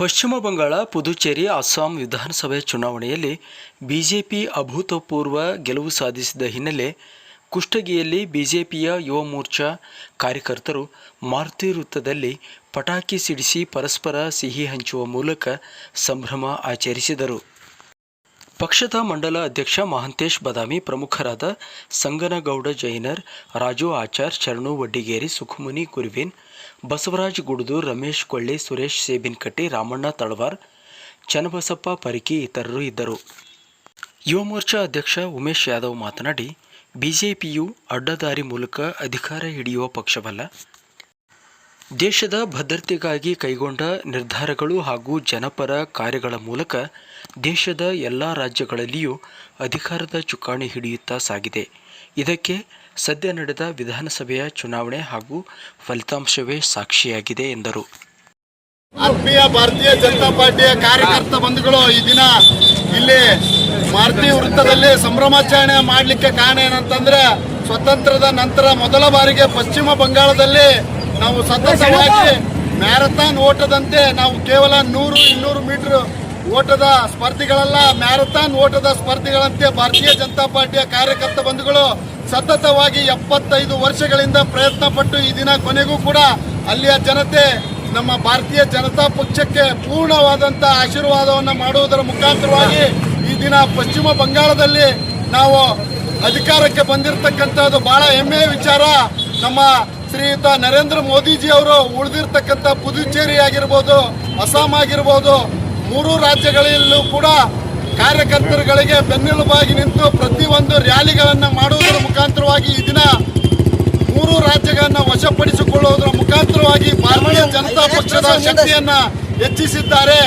ಪಶ್ಚಿಮ ಬಂಗಾಳ, ಪುದುಚೇರಿ, ಅಸ್ಸಾಂ ವಿಧಾನಸಭೆ ಚುನಾವಣೆಯಲ್ಲಿ ಬಿಜೆಪಿ ಅಭೂತಪೂರ್ವ ಗೆಲುವು ಸಾಧಿಸಿದ ಹಿನ್ನೆಲೆ ಕುಷ್ಟಗಿಯಲ್ಲಿ ಬಿಜೆಪಿಯ ಯುವ ಮೋರ್ಚಾ ಕಾರ್ಯಕರ್ತರು ಮಾರುತಿ ವೃತ್ತದಲ್ಲಿ ಪಟಾಕಿ ಸಿಡಿಸಿ ಪರಸ್ಪರ ಸಿಹಿ ಹಂಚುವ ಮೂಲಕ ಸಂಭ್ರಮ ಆಚರಿಸಿದರು. ಪಕ್ಷದ ಮಂಡಲ ಅಧ್ಯಕ್ಷ ಮಹಾಂತೇಶ್ ಬದಾಮಿ, ಪ್ರಮುಖರಾದ ಸಂಗನಗೌಡ ಜೈನರ್, ರಾಜು ಆಚಾರ್, ಶರಣು ವಡ್ಡಿಗೇರಿ, ಸುಖಮುನಿ ಕುರುವಿನ್, ಬಸವರಾಜ್ ಗುಡದೂರ್, ರಮೇಶ್ ಕೊಳ್ಳಿ, ಸುರೇಶ್ ಸೇಬಿನಕಟ್ಟಿ, ರಾಮಣ್ಣ ತಳವಾರ್, ಚನ್ನಬಸಪ್ಪ ಪರಿಕಿ ಇತರರು ಇದ್ದರು. ಯುವ ಮೋರ್ಚಾ ಅಧ್ಯಕ್ಷ ಉಮೇಶ್ ಯಾದವ್ ಮಾತನಾಡಿ, ಬಿಜೆಪಿಯು ಅಡ್ಡದಾರಿ ಮೂಲಕ ಅಧಿಕಾರ ಹಿಡಿಯುವ ಪಕ್ಷವಲ್ಲ. ದೇಶದ ಭದ್ರತೆಗಾಗಿ ಕೈಗೊಂಡ ನಿರ್ಧಾರಗಳು ಹಾಗೂ ಜನಪರ ಕಾರ್ಯಗಳ ಮೂಲಕ ದೇಶದ ಎಲ್ಲ ರಾಜ್ಯಗಳಲ್ಲಿಯೂ ಅಧಿಕಾರದ ಚುಕ್ಕಾಣಿ ಹಿಡಿಯುತ್ತಾ ಸಾಗಿದೆ. ಇದಕ್ಕೆ ಸದ್ಯ ನಡೆದ ವಿಧಾನಸಭೆಯ ಚುನಾವಣೆ ಹಾಗೂ ಫಲಿತಾಂಶವೇ ಸಾಕ್ಷಿಯಾಗಿದೆ ಎಂದರು. ಆತ್ಮೀಯ ಭಾರತೀಯ ಜನತಾ ಪಾರ್ಟಿಯ ಕಾರ್ಯಕರ್ತ ಬಂಧುಗಳು, ಈ ದಿನ ಇಲ್ಲಿ ಮಾರುತಿ ವೃತ್ತದಲ್ಲಿ ಸಂಭ್ರಮಾಚರಣೆ ಮಾಡಲಿಕ್ಕೆ ಕಾರಣ ಏನಂತಂದ್ರೆ, ಸ್ವತಂತ್ರದ ನಂತರ ಮೊದಲ ಬಾರಿಗೆ ಪಶ್ಚಿಮ ಬಂಗಾಳದಲ್ಲಿ ನಾವು ಸತತವಾಗಿ ಮ್ಯಾರಥಾನ್ ಓಟದಂತೆ ನಾವು ಕೇವಲ 100-200 ಮೀಟರ್ ಓಟದ ಸ್ಪರ್ಧಿಗಳಲ್ಲ, ಮ್ಯಾರಥಾನ್ ಓಟದ ಸ್ಪರ್ಧಿಗಳಂತೆ ಭಾರತೀಯ ಜನತಾ ಪಾರ್ಟಿಯ ಕಾರ್ಯಕರ್ತ ಬಂಧುಗಳು ಸತತವಾಗಿ 75 ವರ್ಷಗಳಿಂದ ಪ್ರಯತ್ನ ಪಟ್ಟು ಈ ದಿನ ಕೊನೆಗೂ ಕೂಡ ಅಲ್ಲಿಯ ಜನತೆ ನಮ್ಮ ಭಾರತೀಯ ಜನತಾ ಪಕ್ಷಕ್ಕೆ ಪೂರ್ಣವಾದಂಥ ಆಶೀರ್ವಾದವನ್ನು ಮಾಡುವುದರ ಮುಖಾಂತರವಾಗಿ ಈ ದಿನ ಪಶ್ಚಿಮ ಬಂಗಾಳದಲ್ಲಿ ನಾವು ಅಧಿಕಾರಕ್ಕೆ ಬಂದಿರತಕ್ಕಂಥದ್ದು ಬಹಳ ಹೆಮ್ಮೆಯ ವಿಚಾರ. ನಮ್ಮ ಶ್ರೀಯುತ ನರೇಂದ್ರ ಮೋದಿಜಿ ಅವರು ಉಳಿದಿರ್ತಕ್ಕಂಥ ಪುದುಚೇರಿ ಆಗಿರ್ಬೋದು, ಅಸ್ಸಾಂ ಆಗಿರ್ಬೋದು, 3 ರಾಜ್ಯಗಳಲ್ಲೂ ಕೂಡ ಕಾರ್ಯಕರ್ತರುಗಳಿಗೆ ಬೆನ್ನೆಲುಬಾಗಿ ನಿಂತು ಪ್ರತಿಯೊಂದು ರ್ಯಾಲಿಗಳನ್ನು ಮಾಡುವುದರ ಮುಖಾಂತರವಾಗಿ ಈ ದಿನ 3 ರಾಜ್ಯಗಳನ್ನು ವಶಪಡಿಸಿಕೊಳ್ಳುವುದರ ಮುಖಾಂತರವಾಗಿ ಭಾರತೀಯ ಜನತಾ ಪಕ್ಷದ ಶಕ್ತಿಯನ್ನು ಹೆಚ್ಚಿಸಿದ್ದಾರೆ.